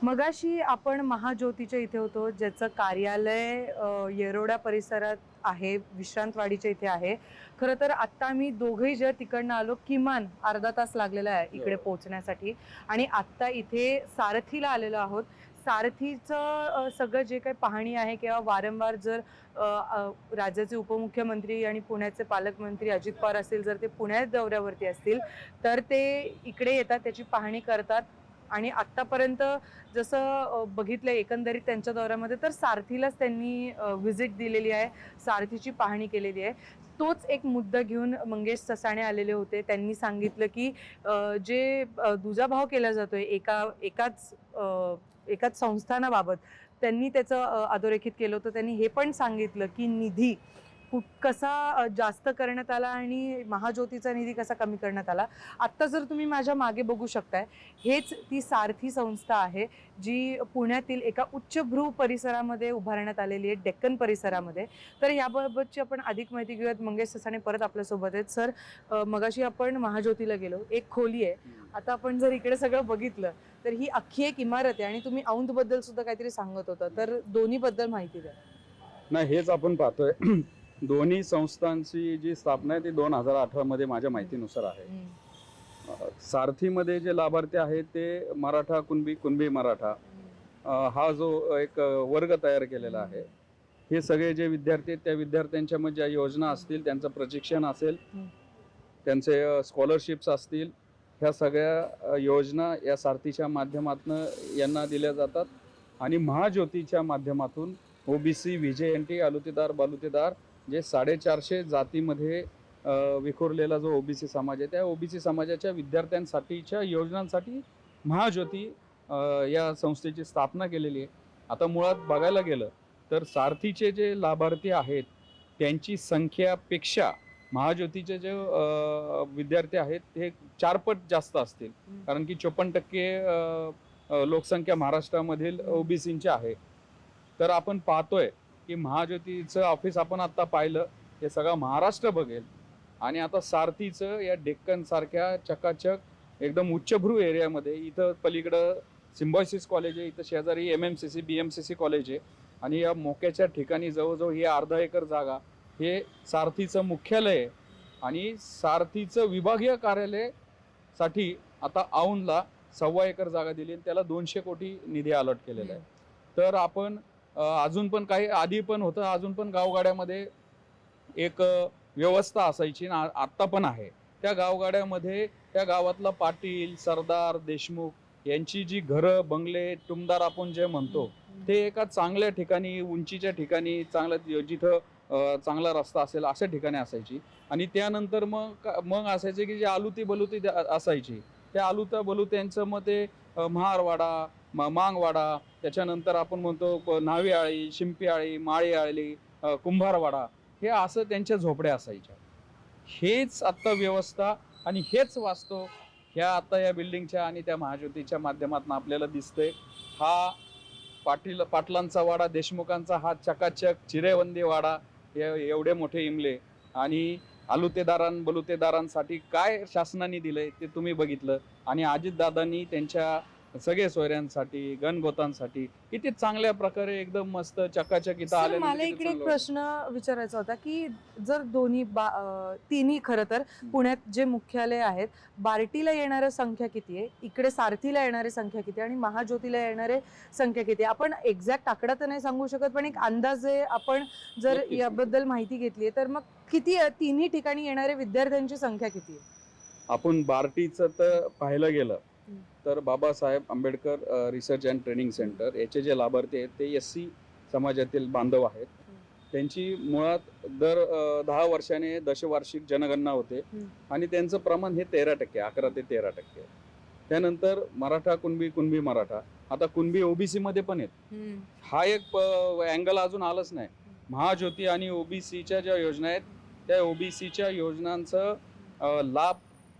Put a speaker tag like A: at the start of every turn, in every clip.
A: मगाशी आपण महाज्योतीच्या इथे होतो, ज्याचं कार्यालय येरोडा परिसरात आहे, विश्रांतवाडीच्या इथे आहे. खरं तर आत्ता आम्ही दोघंही जे तिकडनं आलो, किमान अर्धा तास लागलेला आहे इकडे पोहोचण्यासाठी. आणि आत्ता इथे सारथीला आलेलो आहोत. सारथीचं सगळं जे काही पाहणी आहे किंवा वारंवार जर राज्याचे उपमुख्यमंत्री आणि पुण्याचे पालकमंत्री अजित पवार असतील, जर ते पुण्यात दौऱ्यावरती असतील, तर ते इकडे येतात, त्याची पाहणी करतात. आणि आत्तापर्यंत जसं बघितलं एकंदरीत त्यांच्या दौऱ्यामध्ये, तर सारथीलाच त्यांनी व्हिजिट दिलेली आहे, सारथीची पाहणी केलेली आहे. तोच एक मुद्दा घेऊन मंगेश ससाणे आलेले होते. त्यांनी सांगितलं की जे दुजाभाव केला जातोय एकाच संस्थानाबाबत, त्यांनी त्याचं अधोरेखित केलं होतं. त्यांनी हे पण सांगितलं की निधी कसा जास्त करण्यात आला आणि महाज्योतीचा निधी कसा कमी करण्यात आला. आत्ता जर तुम्ही माझ्या मागे बघू शकताय, हेच ती सारथी संस्था आहे जी पुण्यातील एका उच्चभ्रू परिसरामध्ये उभारण्यात आलेली आहे, डेक्कन परिसरामध्ये. तर याबाबतची आपण अधिक माहिती घेऊयात. मंगेश ससाणे परत आपल्यासोबत आहेत. सर, मगाशी आपण महाज्योतीला गेलो, एक खोली आहे. आता आपण जर इकडे सगळं बघितलं तर ही अख्खी एक इमारत आहे. आणि तुम्ही औंधबद्दल सुद्धा काहीतरी सांगत होता, तर दोन्हीबद्दल माहिती द्या.
B: नाही, हेच आपण पाहतोय. दोन्ही संस्थांची जी स्थापना आहे ती 2018 मध्ये माझ्या माहितीनुसार आहे. सारथीमध्ये जे लाभार्थी आहेत ते मराठा कुणबी, कुणबी मराठा हा जो एक वर्ग तयार केलेला आहे. हे सगळे जे विद्यार्थी आहेत त्या विद्यार्थ्यांच्या ज्या योजना असतील, त्यांचं प्रशिक्षण असेल, त्यांचे स्कॉलरशिप्स असतील, ह्या सगळ्या योजना या सारथीच्या माध्यमातून यांना दिल्या जातात. आणि महाज्योतीच्या माध्यमातून ओबीसी, व्हीजेएनटी, आलुतेदार, बालुतेदार जे 450 जातीमध्ये विखुरलेला जो ओबीसी समाज आहे, त्या ओबीसी समाजाच्या विद्यार्थ्यांसाठीच्या योजनांसाठी महाज्योती या संस्थेची स्थापना केलेली आहे. आता मुळात बघायला गेलं तर सारथीचे जे लाभार्थी आहेत त्यांची संख्यापेक्षा महाज्योतीचे जे विद्यार्थी आहेत ते 4 पट जास्त असतील. कारण की 54% लोकसंख्या महाराष्ट्रामधील ओबीसींची आहे. तर आपण पाहतोय की महाज्योतीचं ऑफिस आपण आता पाहिलं, हे सगळं महाराष्ट्र बघेल. आणि आता सारथीचं या डेक्कन सारख्या चकाचक एकदम उच्चभ्रू एरियामध्ये, इथं पलीकडं सिम्बॉयसिस कॉलेज आहे, इथं शेजारी MMCC BMCC कॉलेज आहे. आणि या मोक्याच्या ठिकाणी जवळजवळ ही अर्धा एकर जागा हे सारथीचं मुख्यालय आहे. आणि सारथीचं विभागीय कार्यालयासाठी आता औंधला 1.25 एकर जागा दिली आणि त्याला 200 कोटी निधी अलॉट केलेला आहे. तर आपण अजून पण काही आधी पण होतं, अजून पण गावगाड्यामध्ये एक व्यवस्था असायची ना, आत्ता पण आहे. त्या गावगाड्यामध्ये त्या गावातला पाटील, सरदार, देशमुख यांची जी घरं, बंगले, टुमदार आपण जे म्हणतो, ते एका चांगल्या ठिकाणी, उंचीच्या ठिकाणी, चांगल्या जिथं चांगला रस्ता असेल अशा ठिकाणी असायची. आणि त्यानंतर मग असायचे की जे आलुती बलुती असायची, त्या आलुत्या बलुत्यांचं मग ते महारवाडा, मांगवाडा, त्याच्यानंतर आपण म्हणतो न्हावी आळी, शिंपी आळी, माळी आळी, कुंभारवाडा, हे असं त्यांच्या झोपड्या असायच्या. हेच आत्ता व्यवस्था आणि हेच वास्तव ह्या आता या बिल्डिंगच्या आणि त्या महाज्योतीच्या माध्यमातून आपल्याला दिसतंय. हा पाटलांचा वाडा, देशमुखांचा हा चकाचक चिरेबंदी वाडा, एवढे मोठे इमले. आणि बलुतेदारांसाठी काय शासनाने दिलंय ते तुम्ही बघितलं. आणि अजितदादांनी त्यांच्या सगळे सोयऱ्यांसाठी, गणगोतांसाठी किती चांगल्या प्रकारे एकदम मस्त चकाचक इथं आले.
A: मला इकडे एक प्रश्न विचारायचा होता की जर तिन्ही खरं तर पुण्यात जे मुख्यालय आहेत, बार्टीला येणाऱ्या संख्या किती आहे, इकडे सारथीला येणारी संख्या किती आहे आणि महाज्योतीला येणारे संख्या किती आहे? आपण एक्झॅक्ट आकडा तर नाही सांगू शकत, पण एक अंदाजे आपण जर याबद्दल माहिती घेतली तर मग किती तिन्ही ठिकाणी येणारे विद्यार्थ्यांची संख्या किती आहे?
B: आपण बार्टीचं तर पाहायला गेलं तर Babasaheb Ambedkar research and training centre याचे जे लाभार्थी आहेत ते SC समाजातील बांधव आहेत. त्यांची मुळात दर 10 वर्षाने दशवार्षिक जनगणना होते आणि त्यांचं प्रमाण हे 13%, 11 ते 13%. त्यानंतर मराठा कुणबी, कुणबी मराठा, आता कुणबी OBC मध्ये पण आहेत. हा एक अँगल अजून आलंच नाही. महाज्योती आणि OBCच्या ज्या योजना आहेत त्या OBCच्या योजनांचं लाभ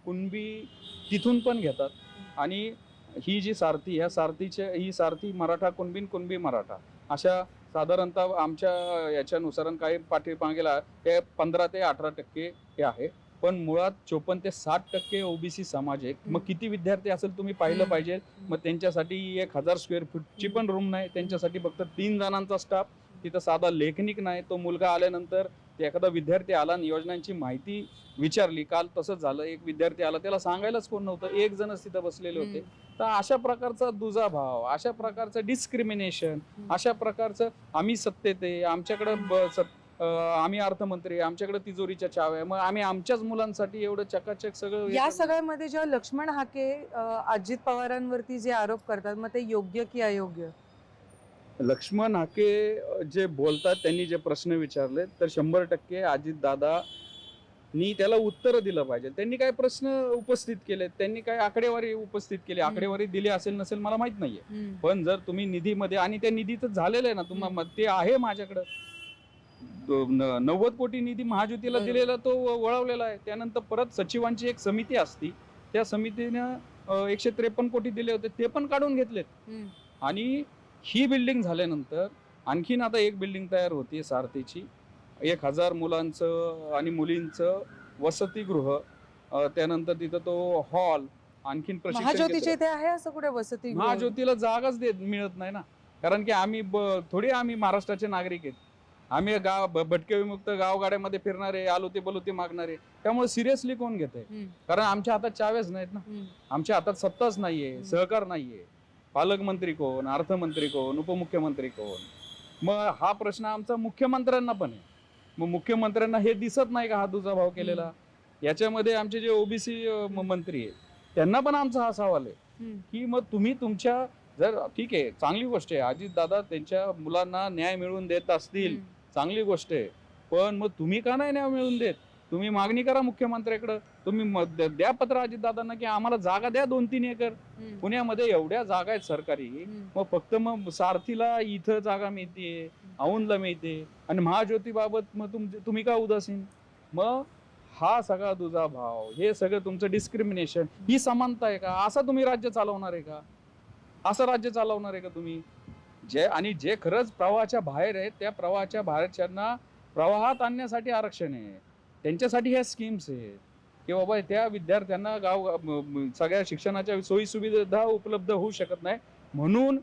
B: कुणबी तिथून पण घेतात. आणि ही जी सारथी, ही सारथी मराठा कुणबी, कुणबी मराठा अशा साधारणतः आमच्या याच्यानुसार काही पाठीमागेला हे 15 ते 18% हे आहे. पण मुळात 54 ते 60% ओबीसी समाज आहे. मग किती विद्यार्थी असेल तुम्ही पाहिलं पाहिजे. मग त्यांच्यासाठी 1000 स्क्वेअर फूटची पण रूम नाही, त्यांच्यासाठी फक्त 3 जणांचा स्टाफ. तिथं साधा लेखनिक नाही. तो मुलगा आल्यानंतर ते एखादा विद्यार्थी आला आणि योजनांची माहिती विचारली. काल तसंच झालं, एक विद्यार्थी आला, त्याला सांगायलाच कोण नव्हतं, एक जणच तिथं बसलेले होते. तर अशा प्रकारचा दुजाभाव, अशा प्रकारचं डिस्क्रिमिनेशन, अशा प्रकारचं आम्ही सत्तेत आहे, आमच्याकडे आम्ही अर्थमंत्री, आमच्याकडे तिजोरीच्या चाव्या, मग आम्ही आमच्याच मुलांसाठी एवढं चकाचक सगळं
A: या सगळ्यामध्ये जेव्हा लक्ष्मण हाके अजित पवारांवरती जे आरोप करतात, मग ते योग्य की अयोग्य?
B: लक्ष्मण हाके जे बोलतात, त्यांनी जे प्रश्न विचारले तर 100% अजितदादांनी त्याला उत्तर दिलं पाहिजे. त्यांनी काय प्रश्न उपस्थित केले, त्यांनी काय आकडेवारी उपस्थित केली, आकडेवारी दिली असेल नसेल मला माहित नाहीये. पण जर तुम्ही निधीमध्ये, आणि त्या निधीचं झालेलं आहे ना, तुम्हाला ते आहे माझ्याकडं, 90 कोटी निधी महाज्योतीला दिलेला तो वळवलेला आहे. त्यानंतर परत सचिवांची एक समिती असती, त्या समितीनं 153 कोटी दिले होते, ते पण काढून घेतलेत. आणि ही बिल्डिंग झाल्यानंतर आणखीन आता एक बिल्डिंग तयार होती सारथीची, 1000 मुलांचं आणि मुलींचं वसतिगृह, त्यानंतर तिथं तो हॉल, आणखीन प्रशिक्षण
A: महाज्योतीच्या
B: केंद्र.
A: इथे आहे असं कुठे वसती?
B: महाज्योतीला जागाच मिळत नाही ना, कारण की आम्ही थोडी आम्ही महाराष्ट्राचे नागरिक आहेत. आम्ही भटके विमुक्त गावगाड्यामध्ये फिरणारे, आलोते बलोते मागणारे, त्यामुळे सिरियसली कोण घेतंय? कारण आमच्या हातात चाव्याच नाहीत ना, आमच्या हातात सत्ताच नाहीये, सहकार नाहीये. पालकमंत्री कोण, अर्थमंत्री कोण, उपमुख्यमंत्री कोण? मग हा प्रश्न आमचा मुख्यमंत्र्यांना पण आहे. मग मुख्यमंत्र्यांना हे दिसत नाही का हा दुजाभाव केलेला? याच्यामध्ये आमचे जे ओबीसी मंत्री आहेत, त्यांना पण आमचा हा सवाल आहे की मग तुम्ही तुमच्या, जर ठीक आहे, चांगली गोष्ट आहे, अजितदादा त्यांच्या मुलांना न्याय मिळवून देत असतील, चांगली गोष्ट आहे, पण मग तुम्ही का नाही न्याय मिळवून देत? तुम्ही मागणी करा मुख्यमंत्र्याकडे, तुम्ही द्या पत्र अजितदादांना की आम्हाला जागा द्या 2-3 एकर. पुण्यामध्ये एवढ्या जागा आहेत सरकारी, मग फक्त मग सारथीला इथं जागा मिळते, औंधला मिळते, आणि महाज्योतीबाबत मग तुम्ही का उदासीन? मग हा सगळा दुजाभाव, हे सगळं तुमचं डिस्क्रिमिनेशन, ही समानता आहे का? असं तुम्ही राज्य चालवणार आहे का? असं राज्य चालवणार आहे का तुम्ही? जे खरंच प्रवाहाच्या बाहेर आहेत, त्या प्रवाहाच्या बाहेरच्यांना प्रवाहात आणण्यासाठी आरक्षण आहे, त्यांच्यासाठी ह्या स्कीम्स आहेत की बाबा त्या विद्यार्थ्यांना सगळ्या शिक्षणाच्या सोयी सुविधा उपलब्ध होऊ शकत नाही, म्हणून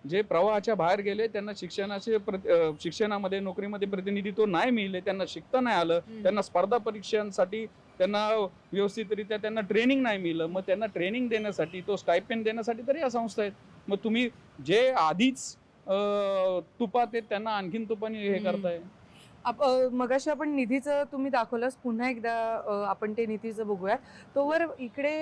B: जे प्रवाहाच्या बाहेर गेले त्यांना शिक्षणामध्ये, नोकरीमध्ये प्रतिनिधित्व नाही मिळले, त्यांना शिकता नाही आलं, त्यांना स्पर्धा परीक्षांसाठी त्यांना व्यवस्थितरित्या त्यांना ट्रेनिंग नाही मिळलं, मग त्यांना ट्रेनिंग देण्यासाठी, तो स्टायपेंड देण्यासाठी तरी या संस्था आहेत. मग तुम्ही जे आधीच तुपात आहेत त्यांना आणखीन तुपाने हे करताय.
A: मगाशी आपण निधीचं तुम्ही दाखवलंच, पुन्हा एकदा आपण ते निधीचं बघूयात. तोवर इकडे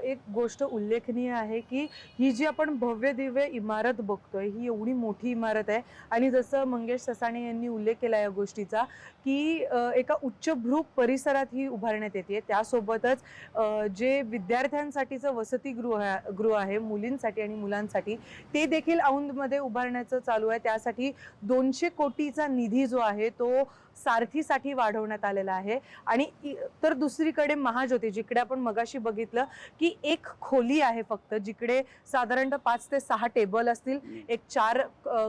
A: एक गोष्ट उल्लेखनीय आहे की ही जी आपण भव्य दिव्य इमारत बघतोय, ही एवढी मोठी इमारत आहे, आणि जसं मंगेश ससाणे यांनी उल्लेख केला या गोष्टीचा की एका उच्चभ्रू परिसरात ही उभारण्यात येते. त्यासोबतच जे विद्यार्थ्यांसाठीचं वसतिगृह आहे मुलींसाठी आणि मुलांसाठी, ते देखील औंधमध्ये उभारण्याचं चालू आहे. त्यासाठी 200 कोटीचा निधी जो आहे तो सारथीसाठी वाढवण्यात आलेला आहे. आणि तर दुसरीकडे महाज्योती, जिकडे आपण मगाशी बघितलं की एक खोली आहे फक्त, जिकडे साधारणतः 5 ते 6 टेबल असतील, एक 4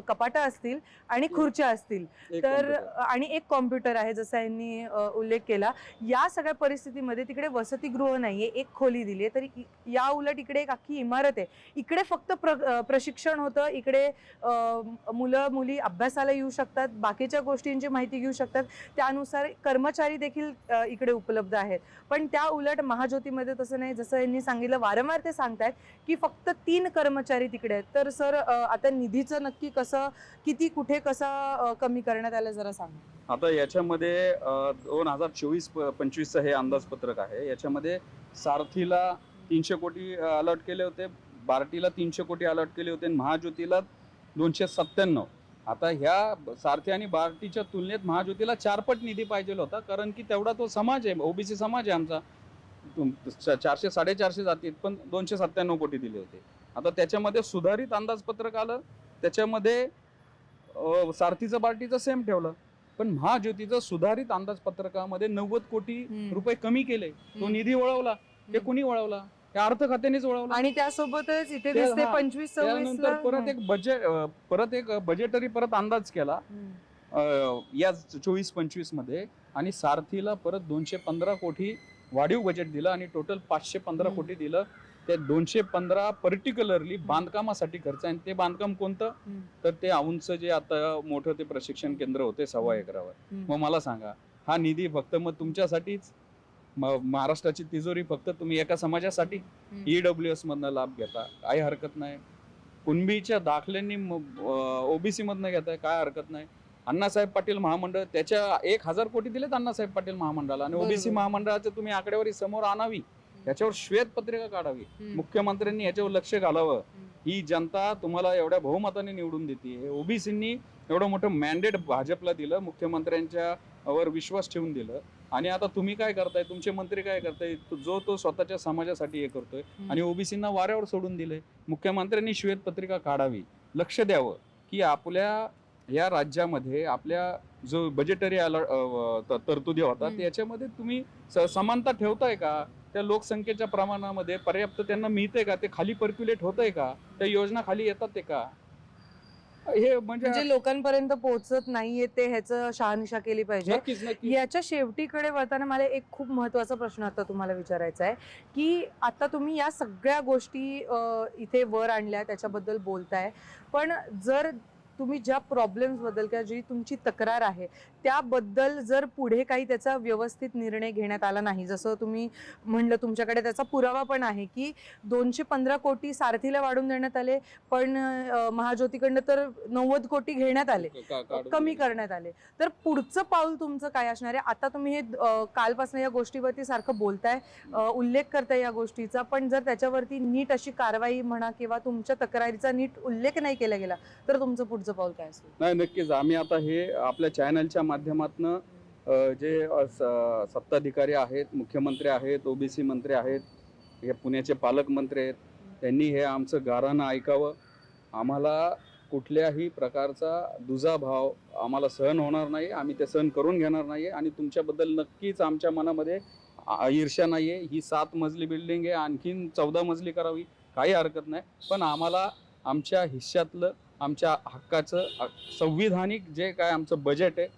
A: कपाटं असतील आणि खुर्च्या असतील, तर आणि एक कॉम्प्युटर आहे, जसं यांनी उल्लेख केला. या सगळ्या परिस्थितीमध्ये तिकडे वसतिगृह नाहीये, एक खोली दिली आहे, तरी या उलट इकडे एक अख्खी इमारत आहे. इकडे फक्त प्रशिक्षण होतं, इकडे मुलं मुली अभ्यासाला येऊ शकतात, बाकीच्या गोष्टींची माहिती घेऊ शकतात, त्यानुसार कर्मचारी देखील इकडे उपलब्ध आहेत. पण त्या उलट महाज्योतीमध्ये तसं नाही. जसं यांनी सांगितलं, वारंवार ते सांगतायत की फक्त 3 कर्मचारी तिकडे आहेत. तर सर, आता निधीचं नक्की कसं, किती, कुठे, कसं कमी करण्यात आलं जरा सांगा.
B: आता याच्यामध्ये 2024-25चं हे अंदाजपत्रक आहे. याच्यामध्ये सारथीला 300 कोटी अलॉट केले होते, बार्टीला 300 कोटी अलॉट केले होते, महाज्योतीला 297. आता ह्या सारथी आणि बार्टीच्या तुलनेत महाज्योतीला 4 पट निधी पाहिजे होता, कारण की तेवढा तो समाज आहे, ओबीसी समाज आहे आमचा. 400-450 जातीत, पण 297 कोटी दिले होते. आता त्याच्यामध्ये सुधारित अंदाजपत्रक आलं, त्याच्यामध्ये सारथीचं बार्टीचं सेम ठेवलं, पण महाज्योतीचं सुधारित अंदाजपत्रकामध्ये 90 कोटी रुपये कमी केले. तो निधी वळवला. ते कोणी वळवला? त्या अर्थ खात्यानेच वळवला.
A: आणि त्यासोबतच इथे दिसते 25-26
B: परत एक बजेटरी अंदाज केला या 24-25 मध्ये, आणि सारथीला परत 215 कोटी वाढीव बजेट दिलं आणि टोटल 515
A: हम्म.
B: कोटी दिलं. ते 215 पर्टिक्युलरली बांधकामासाठी खर्च आहे. आणि ते बांधकाम कोणतं? तर ते औंधचं जे आता मोठं ते प्रशिक्षण केंद्र होते 1.25 एकरावर. मग मला सांगा, हा निधी फक्त मग तुमच्यासाठीच? महाराष्ट्राची तिजोरी फक्त तुम्ही एका समाजासाठी EWS मधनं लाभ घेता, काही हरकत नाही. कुणबीच्या दाखल्यांनी ओबीसी मधनं घेताय, काय हरकत नाही. अण्णासाहेब पाटील महामंडळ त्याच्या 1000 कोटी दिलेत अण्णासाहेब पाटील महामंडळाला, आणि ओबीसी
A: बरोबर.
B: महामंडळाचे तुम्ही आकडेवारी समोर आणावी, याच्यावर श्वेत पत्रिका काढावी, मुख्यमंत्र्यांनी याच्यावर लक्ष घालावं. ही जनता तुम्हाला एवढ्या बहुमताने निवडून देते. ओबीसींनी एवढं मोठं मॅन्डेट भाजपला दिलं, मुख्यमंत्र्यांच्या वर विश्वास ठेवून दिलं, आणि आता तुम्ही काय करताय? तुमचे मंत्री काय करताय? तो स्वतःच्या समाजासाठी हे करतोय आणि ओबीसींना वाऱ्यावर सोडून दिलंय. मुख्यमंत्र्यांनी श्वेतपत्रिका काढावी, लक्ष द्यावं की आपल्या या राज्यामध्ये आपल्या जो बजेटरी तरतुदी होतात याच्यामध्ये तुम्ही समानता ठेवताय का? त्या लोकसंख्येच्या प्रमाणामध्ये पर्याप्त त्यांना मिळते का? ते खाली पर्क्युलेट होतंय का? त्या योजना खाली येतात ते का? हे
A: म्हणजे लोकांपर्यंत पोहोचत नाहीये ते, ह्याचं शहानिशा केली पाहिजे.
B: नक्कीच नक्कीच.
A: याच्या शेवटीकडे वळताना मला एक खूप महत्वाचा प्रश्न आता तुम्हाला विचारायचा आहे की आता तुम्ही या सगळ्या गोष्टी इथे वर आणल्या, त्याच्याबद्दल बोलताय, पण जर तुम्ही ज्या प्रॉब्लेम्स बद्दल किंवा जी तुमची तक्रार आहे त्याबद्दल जर पुढे काही त्याचा व्यवस्थित निर्णय घेण्यात आला नाही, जसं तुम्ही म्हणलं तुमच्याकडे त्याचा पुरावा पण आहे की 215 कोटी सारथीला वाढून देण्यात आले, पण महाज्योतीकडनं तर 90 कोटी घेण्यात आले, कमी करण्यात आले. तर पुढचं पाऊल तुमचं काय असणार आहे? आता तुम्ही हे कालपासून या गोष्टीवरती सारखं बोलताय, उल्लेख करताय या गोष्टीचा, पण जर त्याच्यावरती नीट अशी कारवाई म्हणा किंवा तुमच्या तक्रारीचा नीट उल्लेख नाही केला गेला तर तुमचं पुढचं पाऊल काय असेल?
B: नाही, नक्कीच. आम्ही आता हे आपल्या चॅनलच्या माध्यमातून जे सत्ताधिकारी आहेत, मुख्यमंत्री आहेत, ओबीसी मंत्री आहेत, हे पुण्याचे पालकमंत्री आहेत, त्यांनी हे आमचं गाऱ्हाणं ऐकावं. आम्हाला कुठल्याही प्रकारचा दुजाभाव आम्हाला सहन होणार नाही, आम्ही ते सहन करून घेणार नाही. आणि तुमच्याबद्दल नक्कीच आमच्या मनामध्ये ईर्ष्या नाही आहे. ही 7 मजली बिल्डिंग आहे, आणखीन 14 मजली करावी, काही हरकत नाही. पण आम्हाला आमच्या हिश्श्यातलं, आमच्या हक्काचं संविधानिक जे काय आमचं बजेट आहे,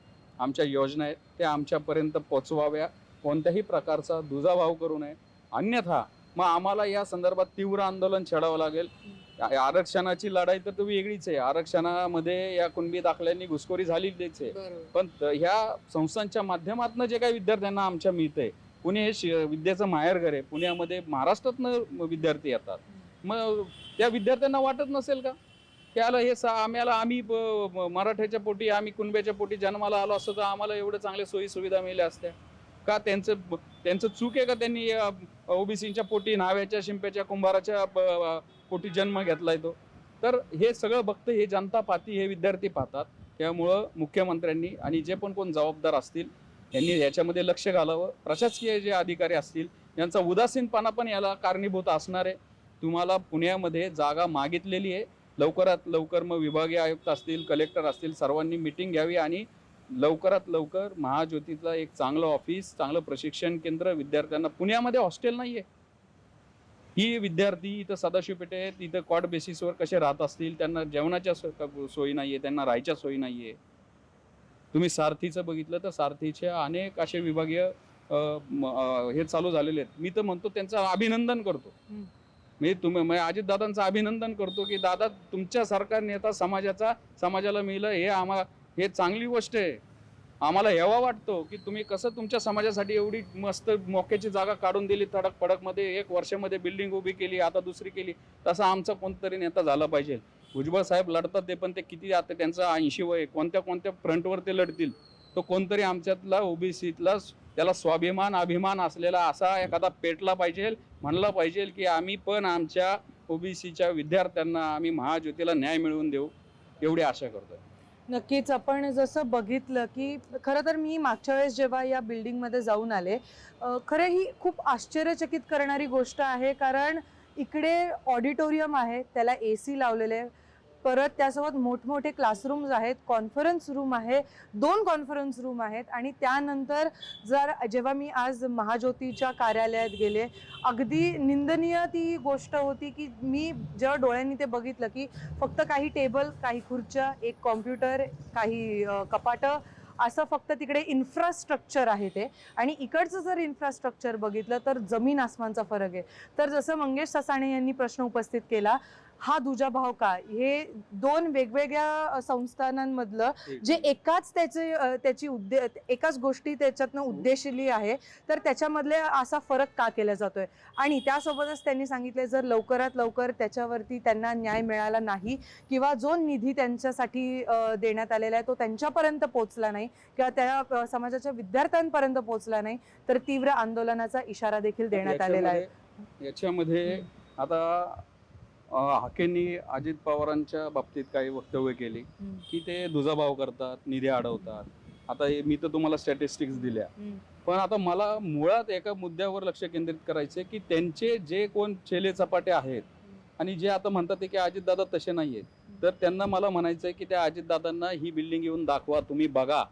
B: आमच्या योजना आहेत, त्या आमच्यापर्यंत पोचवाव्या. कोणत्याही प्रकारचा दुजाभाव करू नये, अन्यथा मग आम्हाला या संदर्भात तीव्र आंदोलन छेडावं लागेल. आरक्षणाची लढाई तर वेगळीच आहे. आरक्षणामध्ये या कुणबी दाखल्यांनी घुसखोरी झालीच आहे, पण ह्या संस्थांच्या माध्यमातून जे काही विद्यार्थ्यांना आमच्या मिळतंय, पुणे हे विद्येचं माहेरघर आहे. पुण्यामध्ये महाराष्ट्रातनं विद्यार्थी येतात. मग त्या विद्यार्थ्यांना वाटत नसेल का की आम्ही मराठ्याच्या पोटी, आम्ही कुणब्याच्या पोटी जन्माला आलो असतो तर आम्हाला एवढं चांगल्या सोयी सुविधा मिळाल्या असत्या का? त्यांचं चूक आहे का त्यांनी ओबीसीच्या पोटी, न्हाव्याच्या, शिंप्याच्या, कुंभाराच्या पोटी जन्म घेतलाय तो? तर हे सगळं बघतं, हे जनता पाहती, हे विद्यार्थी पाहतात. त्यामुळं मुख्यमंत्र्यांनी आणि जे पण कोण जबाबदार असतील यांनी याच्यामध्ये लक्ष घालावं. प्रशासकीय जे अधिकारी असतील यांचा उदासीनपणा पण याला कारणीभूत असणार आहे. तुम्हाला पुण्यामध्ये जागा मागितलेली आहे, लवकरात लवकर मग विभागीय आयुक्त असतील, कलेक्टर असतील, सर्वांनी मिटिंग घ्यावी आणि लवकरात लवकर महाज्योतीतला एक चांगलं ऑफिस, चांगलं प्रशिक्षण केंद्र, विद्यार्थ्यांना पुण्यामध्ये हॉस्टेल नाहीये. ही विद्यार्थी इथं सदाशिव पेठे आहेत, इथं कॉट बेसिसवर कसे राहत असतील? त्यांना जेवणाच्या सोयी नाहीये, त्यांना राहायच्या सोयी नाहीये. तुम्ही सारथीचं बघितलं तर सारथीच्या अनेक असे विभागीय हे चालू झालेले आहेत. मी तर म्हणतो त्यांचं अभिनंदन करतो. मी अजितदादांचं अभिनंदन करतो की दादा, तुमच्यासारखा नेता समाजाला मिळलं, हे चांगली गोष्ट आहे. आम्हाला हेवा वाटतो की तुम्ही कसं तुमच्या समाजासाठी एवढी मस्त मोक्याची जागा काढून दिली, तडक पडकमध्ये 1 वर्षामध्ये बिल्डिंग उभी केली, आता दुसरी केली. तसा आमचा कोणतरी नेता झाला पाहिजे. भुजबळ साहेब लढतात ते, पण ते किती, आता त्यांचं 80 वय, कोणत्या फ्रंटवर ते लढतील? तो कोणतरी आमच्यातला ओबीसीतला, त्याला स्वाभिमान, अभिमान असलेला असा एखादा पेटला पाहिजे, म्हणला पाहिजे की आम्ही पण आमच्या ओबीसीच्या विद्यार्थ्यांना आम्ही महाज्योतीला न्याय मिळवून देऊ, एवढी आशा करतोय.
A: नक्कीच. आपण जसं बघितलं की खरं तर मी मागच्या वेळेस जेव्हा या बिल्डिंगमध्ये जाऊन आले, खरं ही खूप आश्चर्यचकित करणारी गोष्ट आहे, कारण इकडे ऑडिटोरियम आहे, त्याला AC लावलेले आहे, परत त्यासोबत मोठमोठे क्लासरूम्स आहेत, कॉन्फरन्स रूम आहे, 2 कॉन्फरन्स रूम आहेत. आणि त्यानंतर जेव्हा मी आज महाज्योतीच्या कार्यालयात गेले, अगदी निंदनीय ती गोष्ट होती की मी जेव्हा डोळ्यांनी ते बघितलं की फक्त काही टेबल, काही खुर्च्या, एक कॉम्प्युटर, काही कपाटं असं फक्त तिकडे इन्फ्रास्ट्रक्चर आहे ते. आणि इकडचं जर इन्फ्रास्ट्रक्चर बघितलं तर जमीन आसमानचा फरक आहे. तर जसं मंगेश ससाणे यांनी प्रश्न उपस्थित केला, हा दुजाभाव का, हे दोन वेगवेगळ्या संस्थानांमधलं जे एकाच त्याची एकाच गोष्टी त्याच्यातनं उद्देशली आहे, तर त्याच्यामधले असा फरक का केला जातोय. आणि त्यासोबतच त्यांनी सांगितले जर लवकरात लवकर त्याच्यावरती त्यांना न्याय मिळाला नाही किंवा जो निधी त्यांच्यासाठी देण्यात आलेला आहे तो त्यांच्यापर्यंत पोहोचला नाही किंवा त्या समाजाच्या विद्यार्थ्यांपर्यंत पोहोचला नाही, तर तीव्र आंदोलनाचा इशारा देखील देण्यात आलेला आहे.
B: याच्यामध्ये आता हाकेंनी अजित पवारांच्या बाबतीत काही वक्तव्य केली की ते दुजाभाव करतात, निधी अडवतात. आता मी तर तुम्हाला स्टॅटिस्टिक्स दिल्या, पण आता मला मुळात एका मुद्द्यावर लक्ष केंद्रित करायचे की त्यांचे जे कोण चेले चपाटे आहेत आणि जे आता म्हणतात की अजितदादा तसे नाहीयेत, तर त्यांना मला म्हणायचंय की त्या अजितदादांना ही बिल्डिंग येऊन दाखवा, तुम्ही बघा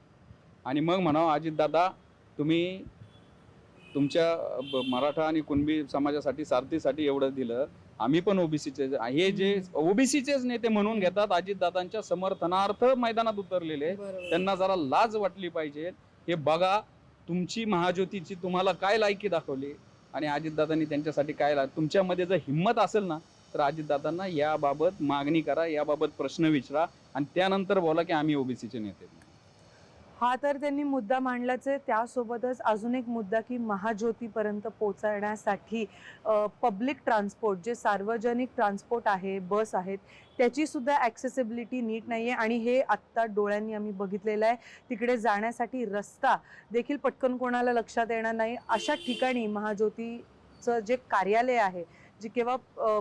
B: आणि मग म्हणावं अजितदादा तुम्ही तुमच्या मराठा आणि कुणबी समाजासाठी सारथीसाठी एवढं दिलं, आम्ही पण ओबीसीचे. हे जे ओबीसीचेच नेते म्हणून घेतात अजितदादांच्या समर्थनार्थ मैदानात उतरलेले, त्यांना जरा लाज वाटली पाहिजे. हे बघा तुमची महाज्योतीची तुम्हाला काय लायकी दाखवली आणि अजितदादांनी त्यांच्यासाठी काय तुमच्यामध्ये जर हिंमत असेल ना, तर अजितदादांना याबाबत मागणी करा, याबाबत प्रश्न विचारा आणि त्यानंतर बोला की आम्ही ओबीसीचे नेते.
A: हा तर त्यांनी मुद्दा मांडलाच आहे. त्यासोबतच अजून एक मुद्दा की महाज्योतीपर्यंत पोहोचण्यासाठी पब्लिक ट्रान्सपोर्ट, जे सार्वजनिक ट्रान्सपोर्ट आहे, बस आहेत, त्याची सुद्धा ॲक्सेसिबिलिटी नीट नाही आहे. आणि हे आत्ता डोळ्यांनी आम्ही बघितलेलं आहे. तिकडे जाण्यासाठी रस्ता देखील पटकन कोणाला लक्षात येणार नाही. अशा ठिकाणी महाज्योतीचं जे कार्यालय आहे, जे केव्हा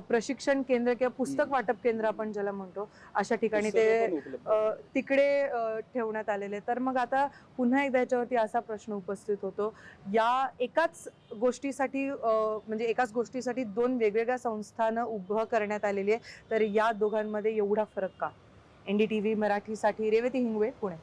A: प्रशिक्षण केंद्र किंवा पुस्तक वाटप केंद्र आपण ज्याला म्हणतो, अशा ठिकाणी ते तिकडे ठेवण्यात आलेले. तर मग आता पुन्हा एकदा याच्यावरती असा प्रश्न उपस्थित होतो, या एकाच गोष्टीसाठी दोन वेगवेगळ्या संस्थानं उभं करण्यात आलेली आहे, तर या दोघांमध्ये एवढा फरक का. NDTV मराठीसाठी रेवती हिंगवे, पुणे.